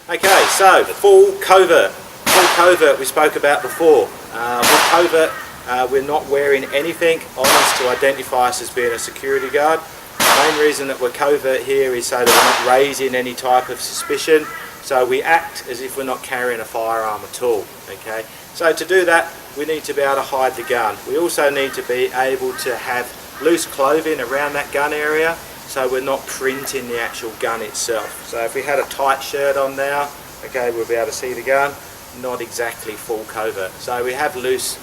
Okay, so full covert. Full covert we spoke about before. With covert, we're not wearing anything on us to identify us as being a security guard. The main reason that we're covert here is so that we're not raising any type of suspicion. So we act as if we're not carrying a firearm at all. Okay. So to do that, we need to be able to hide the gun. We also need to be able to have loose clothing around that gun area, so we're not printing the actual gun itself. So if we had a tight shirt on now, okay, we'll be able to see the gun. Not exactly full covert. So we have loose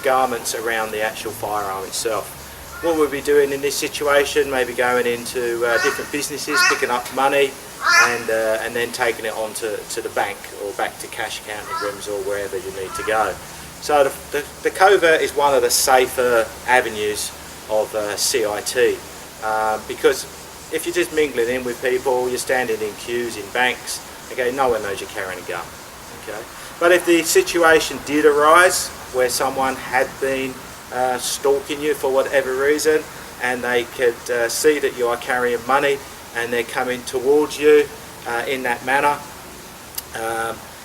garments around the actual firearm itself. What we'll be doing in this situation, maybe going into different businesses, picking up money, and then taking it on to the bank or back to cash counting rooms or wherever you need to go. So the covert is one of the safer avenues of CIT, because if you're just mingling in with people, you're standing in queues in banks, okay, no one knows you're carrying a gun. Okay. But if the situation did arise where someone had been stalking you for whatever reason, and they could see that you are carrying money and they're coming towards you in that manner,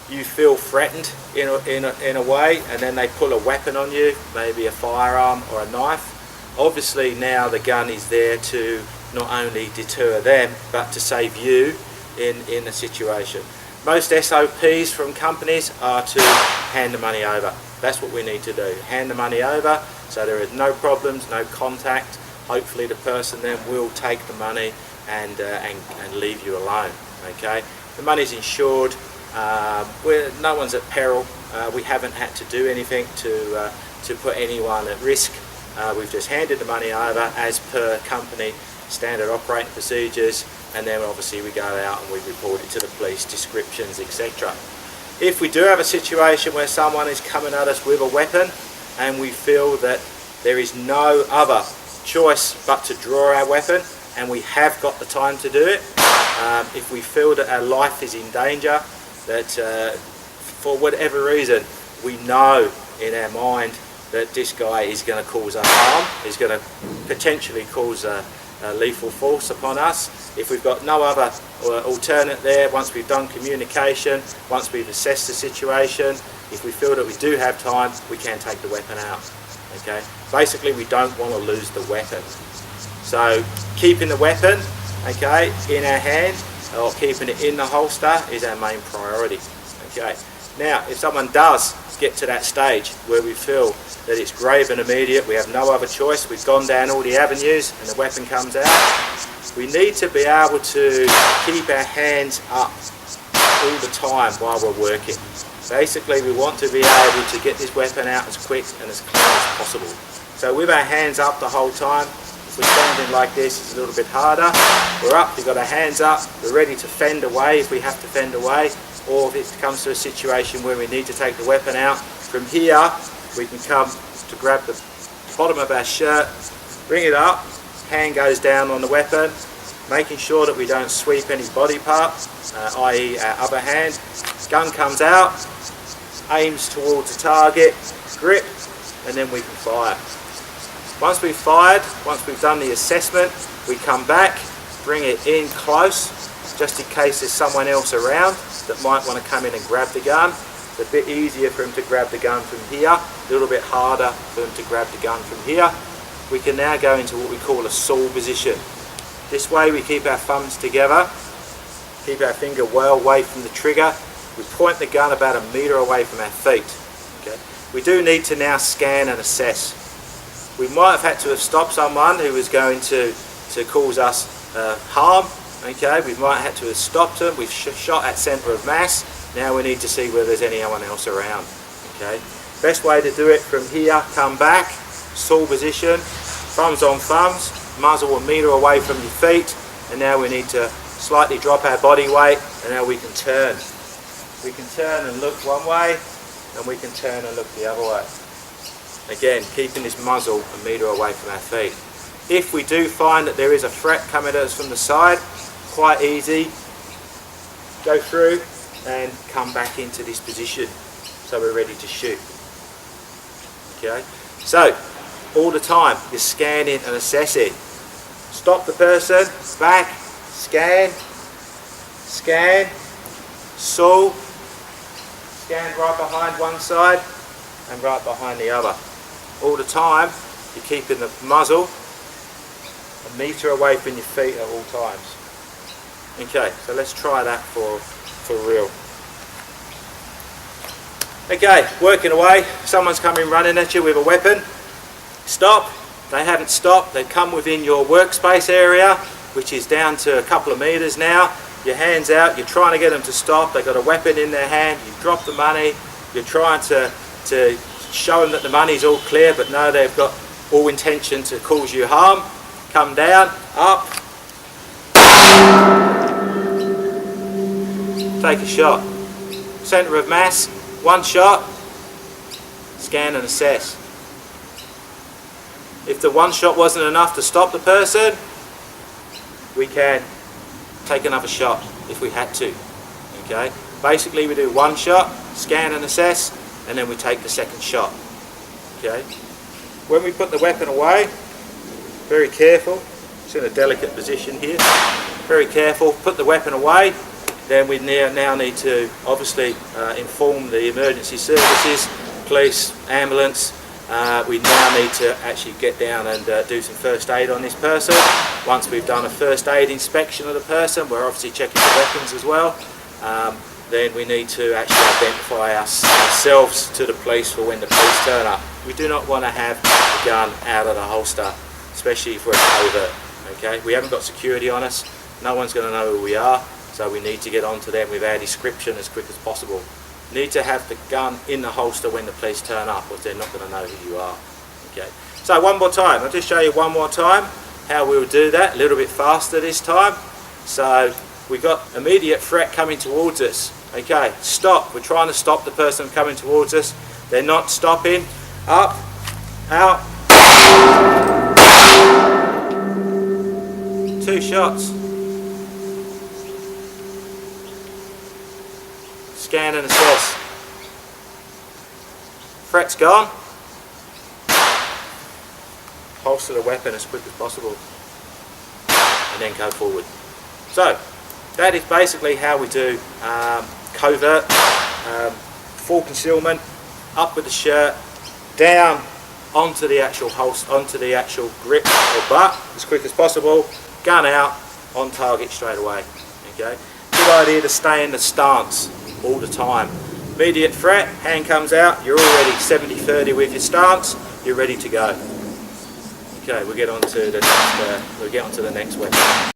you feel threatened in a way, and then they pull a weapon on you, maybe a firearm or a knife. Obviously now the gun is there to not only deter them but to save you in a situation. Most SOPs from companies are to hand the money over. That's what we need to do. Hand the money over so there is no problems, no contact. Hopefully the person then will take the money and leave you alone. Okay. The money's insured. No one's at peril. We haven't had to do anything to put anyone at risk. We've just handed the money over as per company standard operating procedures, and then obviously we go out and we report it to the police, descriptions, etc. If we do have a situation where someone is coming at us with a weapon and we feel that there is no other choice but to draw our weapon, and we have got the time to do it, if we feel that our life is in danger, that for whatever reason we know in our mind that this guy is going to cause us harm, is going to potentially cause a lethal force upon us. If we've got no other alternate there, once we've done communication, once we've assessed the situation, if we feel that we do have time, we can take the weapon out. Okay. Basically, we don't want to lose the weapon. So keeping the weapon, okay, in our hand or keeping it in the holster is our main priority. Okay. Now, if someone does get to that stage where we feel that it's grave and immediate, we have no other choice, we've gone down all the avenues and the weapon comes out, we need to be able to keep our hands up all the time while we're working. Basically, we want to be able to get this weapon out as quick and as clean as possible. So with our hands up the whole time, if we're standing like this, it's a little bit harder. We're up, we've got our hands up, we're ready to fend away if we have to fend away, or if it comes to a situation where we need to take the weapon out. From here, we can come to grab the bottom of our shirt, bring it up, hand goes down on the weapon, making sure that we don't sweep any body parts, i.e. our other hand. Gun comes out, aims towards the target, grip, and then we can fire. Once we've fired, once we've done the assessment, we come back, bring it in close, just in case there's someone else around that might want to come in and grab the gun. It's a bit easier for him to grab the gun from here, a little bit harder for him to grab the gun from here. We can now go into what we call a saw position. This way we keep our thumbs together, keep our finger well away from the trigger. We point the gun about 1 metre away from our feet. Okay. We do need to now scan and assess. We might have had to have stopped someone who was going to cause us harm. Okay, we might have had to have stopped them. We've shot at centre of mass. Now we need to see whether there's anyone else around. Okay, best way to do it from here, come back, saw position, thumbs on thumbs, muzzle 1 metre away from your feet, and now we need to slightly drop our body weight, and now we can turn. We can turn and look one way, and we can turn and look the other way. Again, keeping this muzzle 1 metre away from our feet. If we do find that there is a threat coming at us from the side, quite easy, go through and come back into this position so we're ready to shoot. Okay, so all the time you're scanning and assessing. Stop the person, back, scan, scan, saw, scanned right behind one side and right behind the other. All the time you're keeping the muzzle a metre away from your feet at all times. Okay, so let's try that for real. Okay, working away, someone's coming running at you with a weapon. Stop. They haven't stopped, they've come within your workspace area, which is down to a couple of metres now. Your hands out, you're trying to get them to stop, they've got a weapon in their hand, you've dropped the money, you're trying to show them that the money's all clear, but no, they've got all intention to cause you harm. Come down, up, take a shot. Centre of mass, one shot, scan and assess. If the one shot wasn't enough to stop the person, we can take another shot if we had to. Okay? Basically we do one shot, scan and assess, and then we take the second shot. Okay? When we put the weapon away, very careful, it's in a delicate position here, very careful, put the weapon away, then we now need to obviously inform the emergency services, police, ambulance. We now need to actually get down and do some first aid on this person. Once we've done a first aid inspection of the person, we're obviously checking the weapons as well. Then we need to actually identify ourselves to the police for when the police turn up. We do not want to have the gun out of the holster, especially if we're covert. Okay, we haven't got security on us. No one's going to know who we are, so we need to get onto them with our description as quick as possible. Need to have the gun in the holster when the police turn up, or they're not going to know who you are. Okay. So one more time, I'll just show you one more time how we'll do that, a little bit faster this time. So we've got immediate threat coming towards us. Okay, stop. We're trying to stop the person coming towards us. They're not stopping. Up, out. 2 shots. Scan and assess. Threat's gone. Holster the weapon as quick as possible and then go forward. So that is basically how we do covert, full concealment, up with the shirt, down onto the actual holster, onto the actual grip or butt as quick as possible, gun out, on target straight away. Okay, good idea to stay in the stance all the time. Immediate threat, hand comes out, you're already 70-30 with your stance, you're ready to go. Okay, we'll get on to the next weapon.